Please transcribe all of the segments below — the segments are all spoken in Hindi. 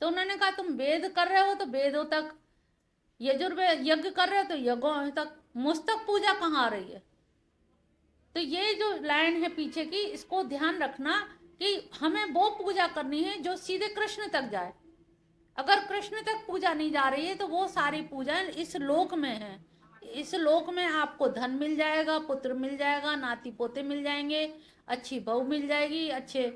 तो उन्होंने कहा तुम वेद कर रहे हो तो वेदों तक, यजुर्वेद यज्ञ कर रहे हो तो यज्ञों तक, मुझ तक पूजा कहाँ आ रही है। तो ये जो लाइन है पीछे की, इसको ध्यान रखना कि हमें वो पूजा करनी है जो सीधे कृष्ण तक जाए। अगर कृष्ण तक पूजा नहीं जा रही है तो वो सारी पूजा इस लोक में है। इस लोक में आपको धन मिल जाएगा, पुत्र मिल जाएगा, नाती पोते मिल जाएंगे, अच्छी बहू मिल जाएगी, अच्छे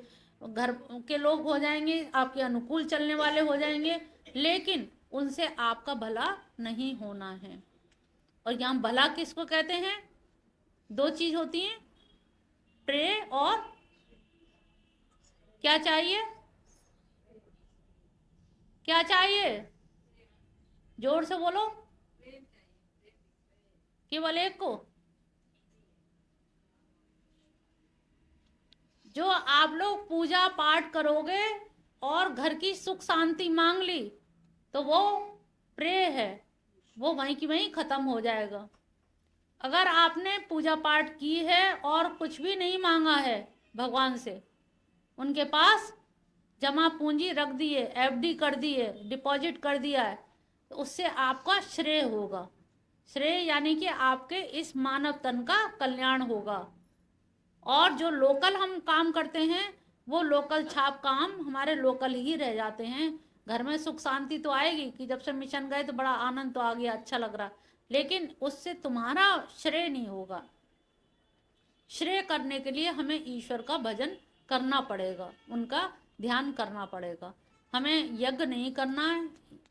घर के लोग हो जाएंगे, आपके अनुकूल चलने वाले हो जाएंगे, लेकिन उनसे आपका भला नहीं होना है। और यहाँ भला किसको कहते हैं? दो चीज होती हैं, प्रे और क्या चाहिए? क्या चाहिए? जोर से बोलो, केवल एक को। जो आप लोग पूजा पाठ करोगे और घर की सुख शांति मांग ली तो वो प्रे है, वो वहीं की वहीं खत्म हो जाएगा। अगर आपने पूजा पाठ की है और कुछ भी नहीं मांगा है भगवान से, उनके पास जमा पूंजी रख दी है, एफडी कर दी है, डिपॉजिट कर दिया है, तो उससे आपका श्रेय होगा। श्रेय यानी कि आपके इस मानव तन का कल्याण होगा। और जो लोकल हम काम करते हैं वो लोकल छाप काम हमारे लोकल ही रह जाते हैं। घर में सुख शांति तो आएगी कि जब से मिशन गए तो बड़ा आनंद तो आ गया, अच्छा लग रहा, लेकिन उससे तुम्हारा श्रेय नहीं होगा। श्रेय करने के लिए हमें ईश्वर का भजन करना पड़ेगा, उनका ध्यान करना पड़ेगा। हमें यज्ञ नहीं करना है,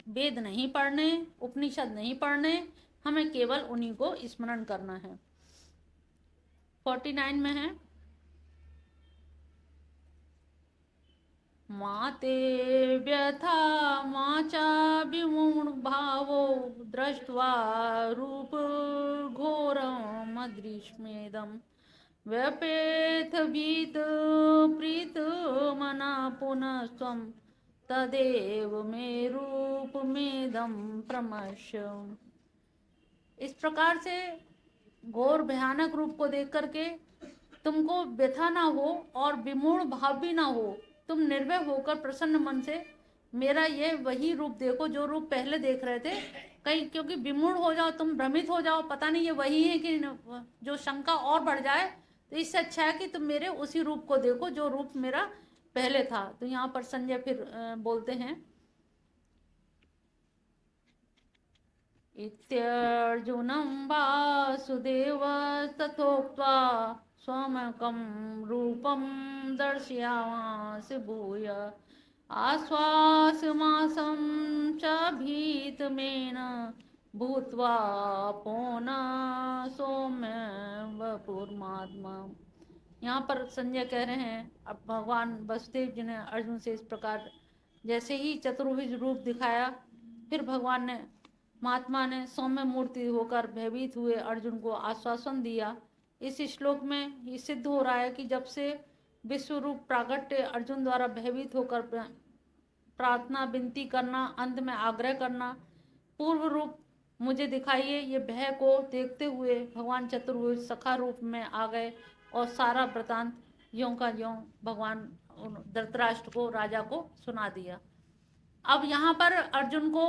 वेद नहीं पढ़ने, उपनिषद नहीं पढ़ने, हमें केवल उन्हीं को स्मरण करना है। 49 में है, माते व्यथा माचा विमूढ़ भावो दृष्ट्वा रूप घोरम अदृश्यमेदम व्यपेथ भीत प्रीत मना पुनः स्वम तदेव मे रूप मेदम प्रमश्य। इस प्रकार से घोर भयानक रूप को देख करके तुमको व्यथा ना हो और विमूढ़ भाव भी ना हो, तुम निर्भय होकर प्रसन्न मन से मेरा ये वही रूप देखो जो रूप पहले देख रहे थे। कहीं क्योंकि विमूढ़ हो जाओ, तुम भ्रमित हो जाओ, पता नहीं ये वही है कि जो शंका और बढ़ जाए, तो इससे अच्छा है कि तुम मेरे उसी रूप को देखो जो रूप मेरा पहले था। तो यहाँ पर संजय फिर बोलते हैं, इत्यर्जुनं वासुदेवस्तथोक्त्वा स्वमकं रूपं दर्शयामास भूय आश्वासमासं च भीतमेन भूत्वा पुनः सौम्य वपुर्मात्मा। यहाँ पर संजय कह रहे हैं, अब भगवान वसुदेव जी ने अर्जुन से इस प्रकार जैसे ही चतुर्भुज रूप दिखाया, फिर भगवान ने महात्मा ने सौम्य मूर्ति होकर भयभीत हुए अर्जुन को आश्वासन दिया। इस श्लोक में ये सिद्ध हो रहा है कि जब से विश्व रूप प्रागट्य अर्जुन द्वारा भयभीत होकर प्रार्थना विनती करना, अंत में आग्रह करना, पूर्व रूप मुझे दिखाइए, ये भय को देखते हुए भगवान चतुर्भुज सखा रूप में आ गए और सारा वृतांत यों का यों भगवान धृतराष्ट्र को, राजा को सुना दिया। अब यहाँ पर अर्जुन को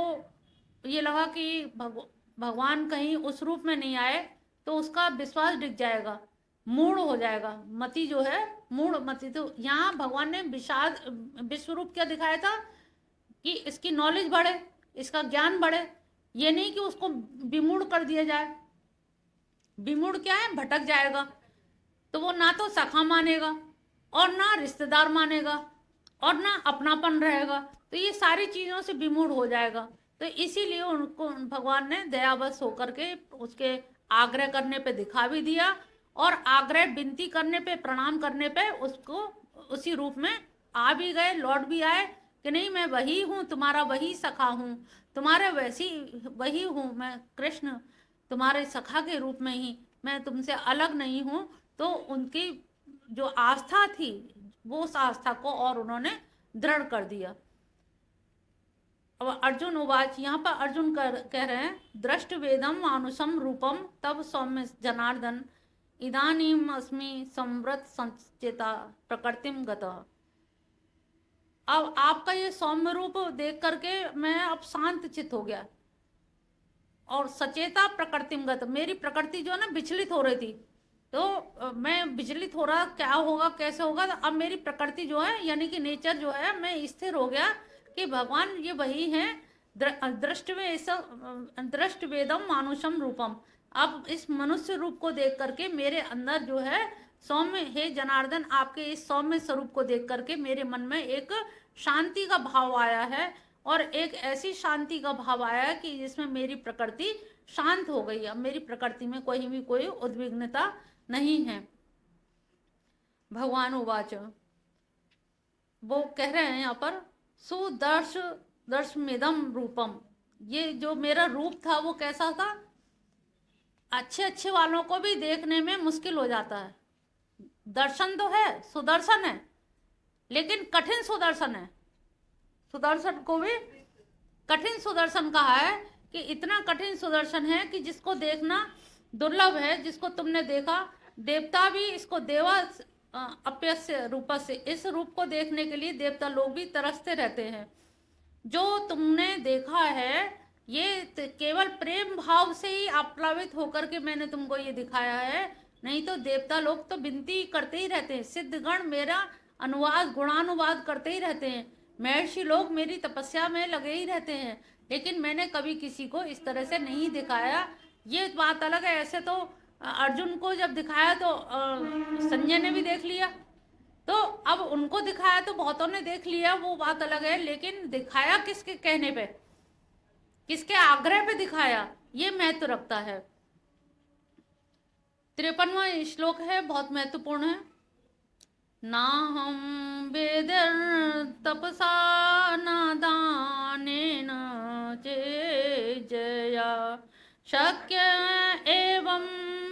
ये लगा कि भगवान कहीं उस रूप में नहीं आए तो उसका विश्वास डिग जाएगा, मूढ़ हो जाएगा, मति जो है मूढ़ मति। तो यहाँ भगवान ने विश्व रूप क्या दिखाया था कि इसकी नॉलेज बढ़े, इसका ज्ञान बढ़े, ये नहीं कि उसको विमूढ़ कर दिया जाए। विमूढ़ क्या है? भटक जाएगा, तो वो ना तो सखा मानेगा और ना रिश्तेदार मानेगा और ना अपनापन रहेगा, तो ये सारी चीजों से विमूढ़ हो जाएगा। तो इसीलिए उनको भगवान ने दयावश होकर के उसके आग्रह करने पे दिखा भी दिया और आग्रह विनती करने पे, प्रणाम करने पे उसको उसी रूप में आ भी गए, लौट भी आए कि नहीं मैं वही हूँ, तुम्हारा वही सखा हूँ, तुम्हारे वैसी वही हूँ, मैं कृष्ण तुम्हारे सखा के रूप में ही, मैं तुमसे अलग नहीं हूँ। तो उनकी जो आस्था थी वो उस आस्था को और उन्होंने दृढ़ कर दिया। अब अर्जुन उवाच, यहाँ पर अर्जुन कह रहे हैं, दृष्ट वेदम मानुषम रूपम तब सौम्य जनार्दन इदानीम अस्मि संवृत संचेता प्रकृतिम गतः। अब आपका ये सौम्य रूप देख करके मैं अब शांत चित्त हो गया। और सचेता प्रकृतिमगत, मेरी प्रकृति जो है ना विचलित हो रही थी, तो मैं विचलित हो रहा, क्या होगा कैसे होगा, तो अब मेरी प्रकृति जो है यानी कि नेचर जो है, मैं स्थिर हो गया कि भगवान ये वही हैं। दृष्ट वेदम मानुषम रूपम। अब इस मनुष्य रूप को देख करके मेरे अंदर जो है सौम्य, हे जनार्दन आपके इस सौम्य स्वरूप को देख करके मेरे मन में एक शांति का भाव आया है, और एक ऐसी शांति का भाव आया है कि जिसमें मेरी प्रकृति शांत हो गई। अब मेरी प्रकृति में कोई भी कोई उद्विग्नता नहीं है। भगवान उवाच, वो कह रहे हैं यहाँ पर, सुदर्श दर्शमिदम रूपम। ये जो मेरा रूप था वो कैसा था? अच्छे अच्छे वालों को भी देखने में मुश्किल हो जाता है। दर्शन तो है, सुदर्शन है, लेकिन कठिन सुदर्शन है। सुदर्शन को भी कठिन सुदर्शन कहा है कि इतना कठिन सुदर्शन है कि जिसको देखना दुर्लभ है। जिसको तुमने देखा, देवता भी इसको देवा अप्यस्य रूप से, इस रूप को देखने के लिए देवता लोग भी तरसते रहते हैं। जो तुमने देखा है ये केवल प्रेम भाव से ही आप्लावित होकर के मैंने तुमको ये दिखाया है, नहीं तो देवता लोग तो विनती करते ही रहते हैं। सिद्धगण मेरा अनुवाद गुणानुवाद करते ही रहते हैं, महर्षि लोग मेरी तपस्या में लगे ही रहते हैं, लेकिन मैंने कभी किसी को इस तरह से नहीं दिखाया। ये बात अलग है। ऐसे तो अर्जुन को जब दिखाया तो संजय ने भी देख लिया, तो अब उनको दिखाया तो बहुतों ने देख लिया, वो बात अलग है, लेकिन दिखाया किसके कहने पे, किसके आग्रह पे दिखाया, ये महत्व रखता है। 53वां श्लोक है, बहुत महत्वपूर्ण है। ना हम वेद तपसा न दानेन चेजया शक्य एवं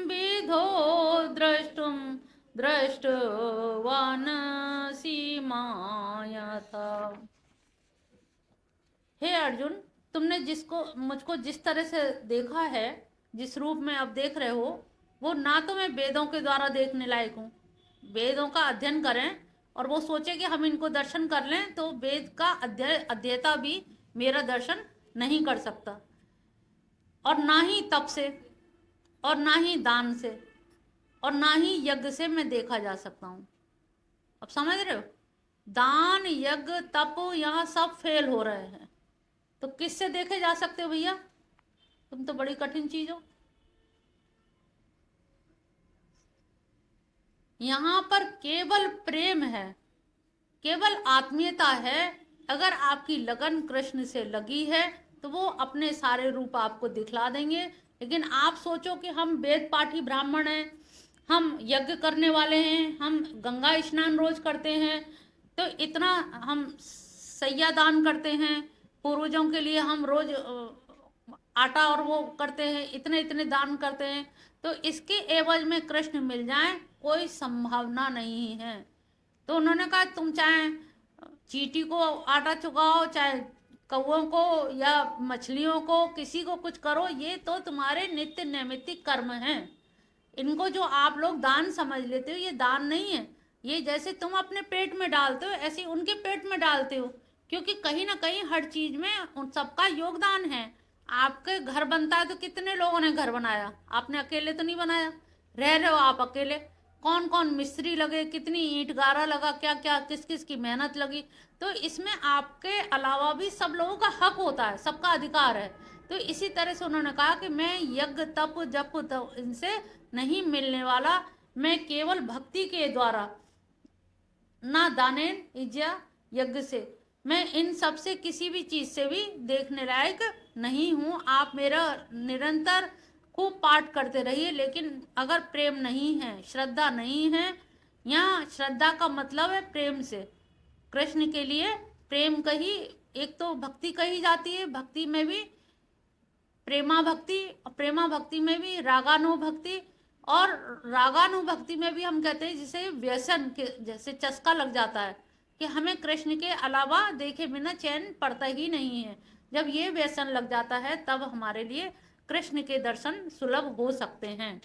विधो द्रष्टुम दृष्टवान सीमाया था। हे अर्जुन, तुमने जिसको मुझको जिस तरह से देखा है, जिस रूप में अब देख रहे हो, वो ना तो मैं वेदों के द्वारा देखने लायक हूँ। वेदों का अध्ययन करें और वो सोचे कि हम इनको दर्शन कर लें, तो वेद का अध्येता भी मेरा दर्शन नहीं कर सकता। और ना ही तप से, और ना ही दान से, और ना ही यज्ञ से मैं देखा जा सकता हूँ। अब समझ रहे हो? दान यज्ञ तप यहाँ सब फेल हो रहे हैं, तो किससे देखे जा सकते हो भैया? तुम तो बड़ी कठिन चीज हो। यहाँ पर केवल प्रेम है, केवल आत्मीयता है। अगर आपकी लगन कृष्ण से लगी है तो वो अपने सारे रूप आपको दिखला देंगे। लेकिन आप सोचो कि हम वेद पाठी ब्राह्मण हैं, हम यज्ञ करने वाले हैं, हम गंगा स्नान रोज करते हैं, तो इतना हम सैया दान करते हैं, पूर्वजों के लिए हम रोज आटा और वो करते हैं, इतने इतने दान करते हैं, तो इसके एवज में कृष्ण मिल जाए कोई संभावना नहीं है। तो उन्होंने कहा तुम चाहे चींटी को आटा चुकाओ, चाहे कौओं को या मछलियों को, किसी को कुछ करो, ये तो तुम्हारे नित्य नैमित्तिक कर्म हैं। इनको जो आप लोग दान समझ लेते हो, ये दान नहीं है। ये जैसे तुम अपने पेट में डालते हो, ऐसे उनके पेट में डालते हो, क्योंकि कहीं ना कहीं हर चीज में उन सबका योगदान है। आपके घर बनता है तो कितने लोगों ने घर बनाया, आपने अकेले तो नहीं बनाया। रह रहे हो आप अकेले, कौन कौन मिस्त्री लगे, कितनी ईंट गारा लगा, क्या क्या किस किस की मेहनत लगी, तो इसमें आपके अलावा भी सब लोगों का हक होता है, सबका अधिकार है। तो इसी तरह से उन्होंने कहा कि मैं यज्ञ तप जप तप इनसे नहीं मिलने वाला, मैं केवल भक्ति के द्वारा, ना दानेन इज्या यज्ञ से, मैं इन सब से किसी भी चीज से भी देखने लायक नहीं हूँ। आप मेरा निरंतर खूब पाठ करते रहिए, लेकिन अगर प्रेम नहीं है, श्रद्धा नहीं है, यहाँ श्रद्धा का मतलब है प्रेम से, कृष्ण के लिए प्रेम कही, एक तो भक्ति कही जाती है, भक्ति में भी प्रेमा भक्ति, प्रेमा भक्ति में भी रागानुभक्ति, और रागानुभक्ति में भी हम कहते हैं जिसे व्यसन के जैसे चस्का लग जाता है कि हमें कृष्ण के अलावा देखे बिना चैन पड़ता ही नहीं है। जब ये व्यसन लग जाता है तब हमारे लिए कृष्ण के दर्शन सुलभ हो सकते हैं।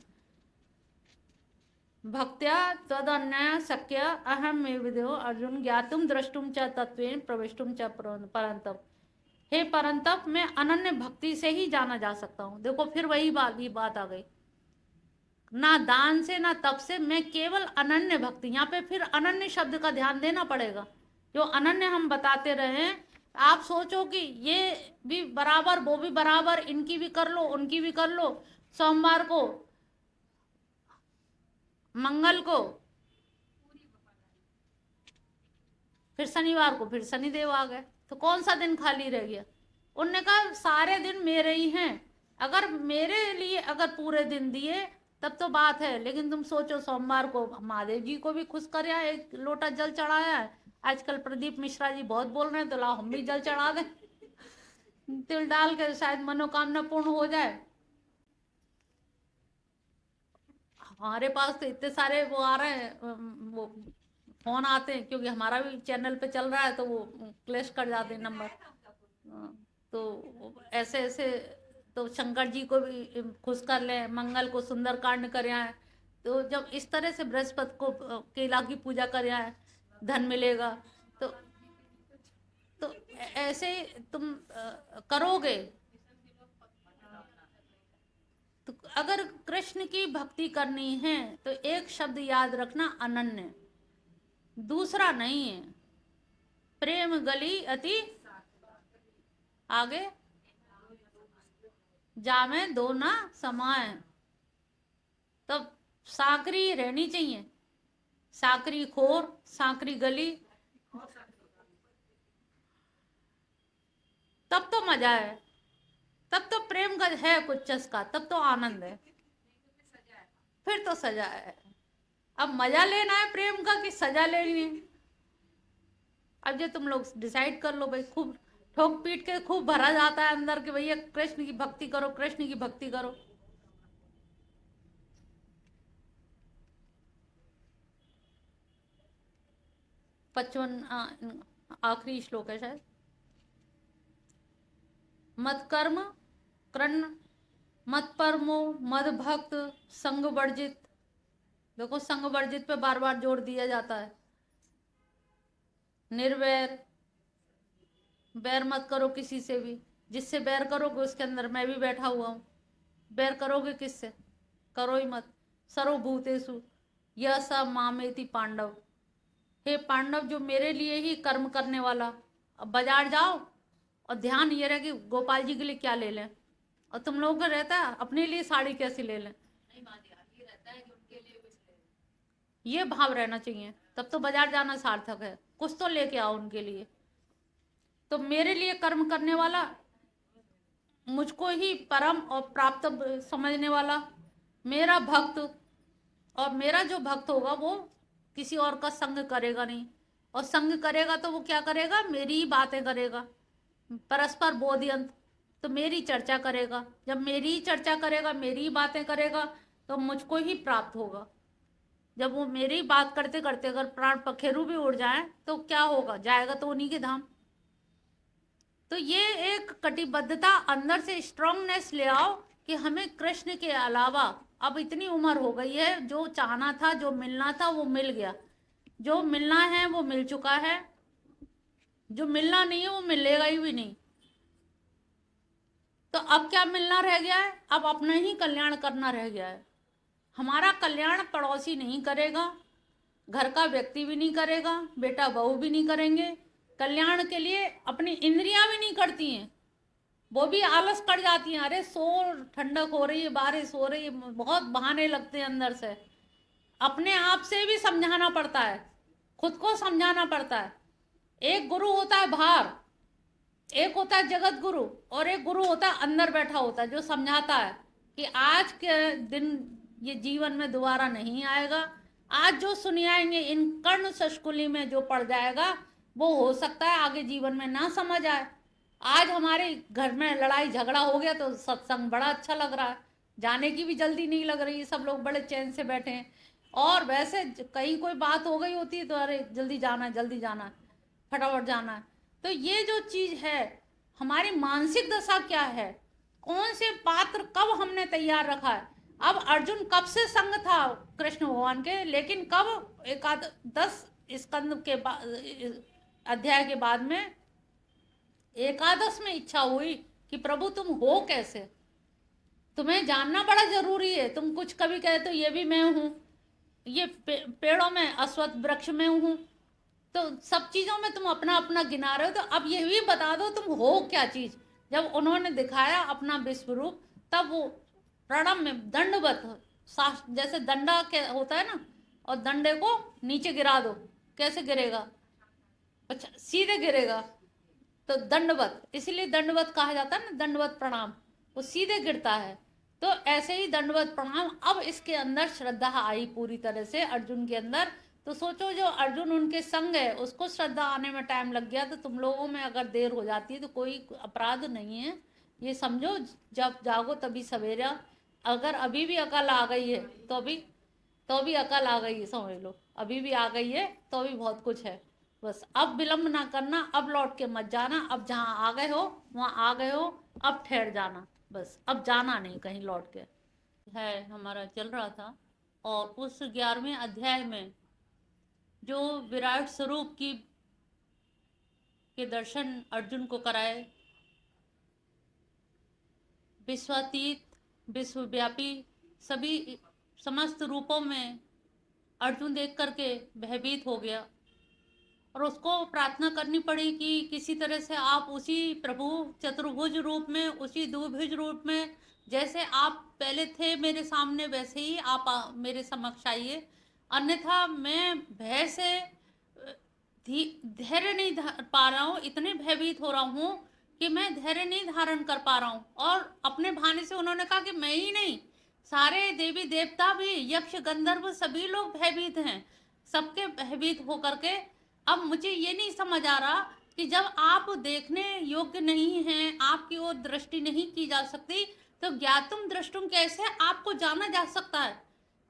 भक्त्या तदन्य शक्य अहम में विदो अर्जुन ज्ञातुम द्रष्टुम च तत्वेन प्रविष्टुम च परंतप। हे परंतप, मैं अनन्य भक्ति से ही जाना जा सकता हूँ। देखो फिर वही बात आ गई, ना दान से ना तप से, मैं केवल अनन्य भक्ति। यहाँ पे फिर अनन्य शब्द का ध्यान देना पड़ेगा। जो अनन्य हम बताते रहे, आप सोचो कि ये भी बराबर वो भी बराबर, इनकी भी कर लो उनकी भी कर लो, सोमवार को मंगल को फिर शनिवार को फिर शनिदेव आ गए, तो कौन सा दिन खाली रह गया? उनने कहा सारे दिन मेरे ही हैं। अगर मेरे लिए अगर पूरे दिन दिए तब तो बात है, लेकिन तुम सोचो सोमवार को महादेव जी को भी खुश कर आए, एक लोटा जल चढ़ाया है। आजकल प्रदीप मिश्रा जी बहुत बोल रहे हैं, तो लाओ हम भी जल चढ़ा दें तिल डाल के, शायद मनोकामना पूर्ण हो जाए। हमारे पास तो इतने सारे वो आ रहे हैं, वो फोन आते हैं, क्योंकि हमारा भी चैनल पे चल रहा है, तो वो क्लैश कर जाते हैं नंबर। तो ऐसे ऐसे तो शंकर जी को भी खुश कर लें, मंगल को सुंदर कांड कर आए। तो जब इस तरह से बृहस्पति को केला की पूजा कर आए, धन मिलेगा। तो तो ऐसे ही तुम करोगे। तो अगर कृष्ण की भक्ति करनी है तो एक शब्द याद रखना, अनन्य, दूसरा नहीं है। प्रेम गली अति आगे जामे दो ना समाए। तब साकरी रहनी चाहिए, साकरी खोर, साकरी गली, तब तो मजा है, तब तो प्रेम का है कुछ चस्का, तब तो आनंद है। फिर तो सजा है। अब मजा लेना है प्रेम का कि सजा लेनी है? अब जो तुम लोग डिसाइड कर लो भाई। खूब ठोक पीट के खूब भरा जाता है अंदर कि भैया कृष्ण की भक्ति करो, कृष्ण की भक्ति करो। पचपन आखिरी श्लोक है शायद। मत कर्म कृण मत परमो मद भक्त संग वर्जित। देखो संग वर्जित पे बार बार जोर दिया जाता है। निर्वैर, बैर मत करो किसी से भी। जिससे बैर करोगे उसके अंदर मैं भी बैठा हुआ हूँ। बैर करोगे किससे? करो ही मत। सर्वभूतेषु यह स मामेति पांडव। हे पांडव, जो मेरे लिए ही कर्म करने वाला। अब बाजार जाओ और ध्यान ये रहे कि गोपाल जी के लिए क्या ले लें, और तुम लोगों को रहता है अपने लिए साड़ी कैसी ले लें, ये भाव रहना चाहिए। तब तो बाजार जाना सार्थक है। कुछ तो लेके आओ उनके लिए। तो मेरे लिए कर्म करने वाला, मुझको ही परम और प्राप्त समझने वाला, मेरा भक्त। और मेरा जो भक्त होगा वो किसी और का संग करेगा नहीं। और संग करेगा तो वो क्या करेगा? मेरी ही बातें करेगा, परस्पर बोधियंत। तो मेरी चर्चा करेगा। जब मेरी ही चर्चा करेगा, मेरी ही बातें करेगा, तो मुझको ही प्राप्त होगा। जब वो मेरी ही बात करते करते अगर प्राण पखेरु भी उड़ जाए तो क्या होगा? जाएगा तो उन्हीं के धाम। तो ये एक कटिबद्धता अंदर से, स्ट्रांगनेस ले आओ कि हमें कृष्ण के अलावा, अब इतनी उम्र हो गई है, जो चाहना था, जो मिलना था वो मिल गया। जो मिलना है वो मिल चुका है, जो मिलना नहीं है वो मिलेगा ही भी नहीं। तो अब क्या मिलना रह गया है? अब अपना ही कल्याण करना रह गया है। हमारा कल्याण पड़ोसी नहीं करेगा, घर का व्यक्ति भी नहीं करेगा, बेटा बहू भी नहीं करेंगे। कल्याण के लिए अपनी इंद्रियां भी नहीं करती हैं, वो भी आलस कर जाती हैं। अरे सो, ठंडक हो रही है, बारिश हो रही है, बहुत बहाने लगते हैं अंदर से। अपने आप से भी समझाना पड़ता है, खुद को समझाना पड़ता है। एक गुरु होता है बाहर, एक होता है जगत गुरु, और एक गुरु होता है अंदर बैठा होता है, जो समझाता है कि आज के दिन ये जीवन में दोबारा नहीं आएगा। आज जो सुनियाएंगे इन कर्ण शष्कुली में जो पड़ जाएगा, वो हो सकता है आगे जीवन में ना समझ आए। आज हमारे घर में लड़ाई झगड़ा हो गया तो सत्संग बड़ा अच्छा लग रहा है, जाने की भी जल्दी नहीं लग रही है, सब लोग बड़े चैन से बैठे हैं। और वैसे कहीं कोई बात हो गई होती है तो अरे जल्दी जाना है, जल्दी जाना है, फटाफट जाना है। तो ये जो चीज है, हमारी मानसिक दशा क्या है, कौन से पात्र कब हमने तैयार रखा है। अब अर्जुन कब से संग था कृष्ण भगवान के, लेकिन कब 10 स्कंद के बाद, अध्याय के बाद में एकादश में इच्छा हुई कि प्रभु तुम हो कैसे, तुम्हें जानना बड़ा जरूरी है। तुम कुछ कभी कहते हो ये भी मैं हूँ, ये पेड़ों में अश्वत्थ वृक्ष में हूँ, तो सब चीजों में तुम अपना अपना गिना रहे हो, तो अब ये भी बता दो तुम हो क्या चीज। जब उन्होंने दिखाया अपना विश्व रूप, तब वो प्रणव में दंडवत, जैसे दंडा के होता है ना, और दंडे को नीचे गिरा दो, कैसे गिरेगा, अच्छा सीधे गिरेगा, तो दंडवत, इसीलिए दंडवत कहा जाता है ना, दंडवत प्रणाम, वो सीधे गिरता है। तो ऐसे ही दंडवत प्रणाम, अब इसके अंदर श्रद्धा आई पूरी तरह से अर्जुन के अंदर। तो सोचो जो अर्जुन उनके संग है उसको श्रद्धा आने में टाइम लग गया, तो तुम लोगों में अगर देर हो जाती है तो कोई अपराध नहीं है, ये समझो जब जागो तभी सवेरा। अगर अभी भी अकल आ गई है तो भी अकल आ गई है, समझ लो अभी भी आ गई है तो भी बहुत कुछ है। बस अब विलंब ना करना, अब लौट के मत जाना, अब जहाँ आ गए हो वहाँ आ गए हो, अब ठहर जाना, बस अब जाना नहीं कहीं लौट के। है हमारा चल रहा था, और उस 11वें अध्याय में जो विराट स्वरूप की के दर्शन अर्जुन को कराए, विश्वातीत विश्वव्यापी सभी समस्त रूपों में अर्जुन देख करके भयभीत हो गया, और उसको प्रार्थना करनी पड़ी कि किसी तरह से आप उसी प्रभु चतुर्भुज रूप में, उसी द्विभुज रूप में, जैसे आप पहले थे मेरे सामने वैसे ही आप मेरे समक्ष आइए, अन्यथा मैं भय से धैर्य नहीं पा रहा हूँ, इतने भयभीत हो रहा हूँ कि मैं धैर्य नहीं धारण कर पा रहा हूँ। और अपने भाने से उन्होंने कहा कि मैं ही नहीं, सारे देवी देवता भी, यक्ष गंधर्व सभी लोग भयभीत हैं, सबके भयभीत होकर के अब मुझे ये नहीं समझ आ रहा कि जब आप देखने योग्य नहीं हैं, आपकी ओर दृष्टि नहीं की जा सकती, तो ज्ञातुम दृष्टुम कैसे आपको जाना जा सकता है,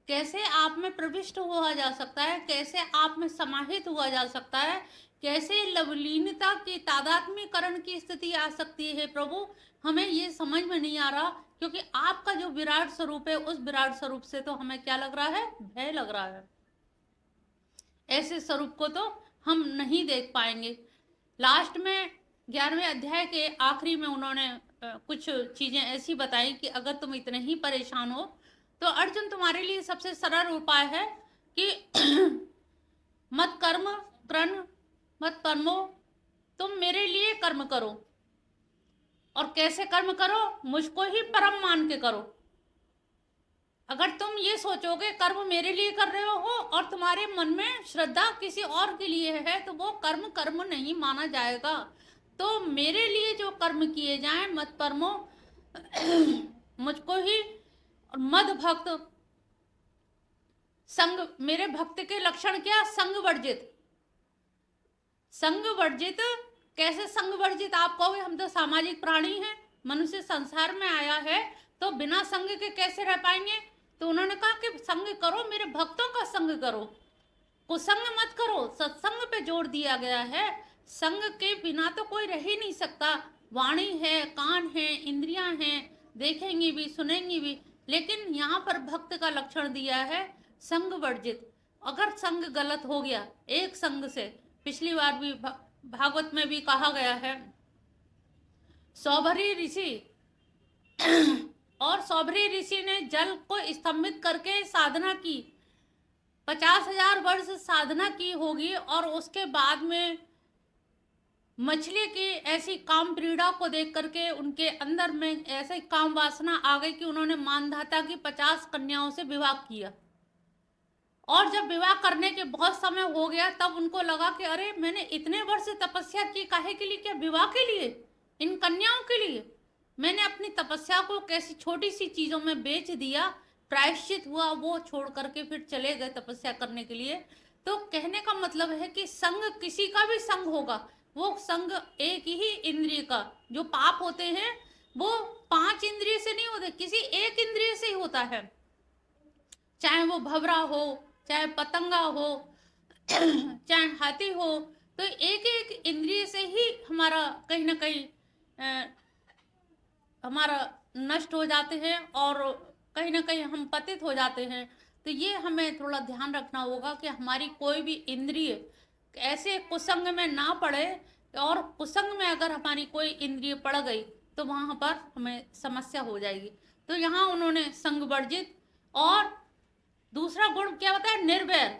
कैसे आप में प्रविष्ट हुआ जा सकता है, कैसे आप में समाहित हुआ जा सकता है, कैसे लवलीनता की तादात्म्यकरण की स्थिति आ सकती है। प्रभु हमें ये समझ में नहीं आ रहा, क्योंकि आपका जो विराट स्वरूप है उस विराट स्वरूप से तो हमें क्या लग रहा है, भय लग रहा है। ऐसे स्वरूप को तो हम नहीं देख पाएंगे। लास्ट में 11वें अध्याय के आखिरी में उन्होंने कुछ चीजें ऐसी बताई कि अगर तुम इतने ही परेशान हो तो अर्जुन तुम्हारे लिए सबसे सरल उपाय है कि मत कर्म कृण मत कर्मो, तुम मेरे लिए कर्म करो, और कैसे कर्म करो, मुझको ही परम मान के करो। अगर तुम ये सोचोगे कर्म मेरे लिए कर रहे हो और तुम्हारे मन में श्रद्धा किसी और के लिए है, तो वो कर्म कर्म नहीं माना जाएगा। तो मेरे लिए जो कर्म किए जाएं, मत परमो मुझको ही, और मद भक्त, संग, मेरे भक्त के लक्षण क्या, संग वर्जित। संग वर्जित, कैसे संग वर्जित, आप कहोगे हम तो सामाजिक प्राणी हैं, मनुष्य संसार में आया है तो बिना संग के कैसे रह पाएंगे। तो उन्होंने कहा कि संग करो, मेरे भक्तों का संग करो, कुसंग मत करो। सत्संग पे जोर दिया गया है, संग के बिना तो कोई रह ही नहीं सकता। वाणी है, कान है, इंद्रियां हैं, देखेंगी भी सुनेंगी भी, लेकिन यहाँ पर भक्त का लक्षण दिया है संग वर्जित। अगर संग गलत हो गया एक संग से, पिछली बार भी भागवत में भी कहा गया है, सौभरी ऋषि और सौभरी ऋषि ने जल को स्तंभित करके साधना की, 50,000 वर्ष साधना की होगी, और उसके बाद में मछली की ऐसी काम पीड़ा को देख करके उनके अंदर में ऐसे काम वासना आ गई कि उन्होंने मानधाता की 50 कन्याओं से विवाह किया। और जब विवाह करने के बहुत समय हो गया तब उनको लगा कि अरे मैंने इतने वर्ष तपस्या की, काहे के लिए, क्या विवाह के लिए, इन कन्याओं के लिए, मैंने अपनी तपस्या को कैसी छोटी सी चीजों में बेच दिया, प्रायश्चित हुआ, वो छोड़ करके फिर चले गए तपस्या करने के लिए। तो कहने का मतलब है कि संग किसी का भी संग होगा, वो संग एक ही इंद्रिय का, जो पाप होते हैं वो 5 इंद्रिय से नहीं होते, किसी एक इंद्रिय से ही होता है, चाहे वो भवरा हो, चाहे पतंगा हो, चाहे हाथी हो, तो एक एक इंद्रिय से ही हमारा कहीं ना कहीं हमारा नष्ट हो जाते हैं। और कहीं ना कहीं हम पतित हो जाते हैं। तो ये हमें थोड़ा ध्यान रखना होगा कि हमारी कोई भी इंद्रिय ऐसे कुसंग में ना पड़े, और कुसंग में अगर हमारी कोई इंद्रिय पड़ गई तो वहां पर हमें समस्या हो जाएगी। तो यहाँ उन्होंने संग वर्जित, और दूसरा गुण क्या बताया, निर्वैर।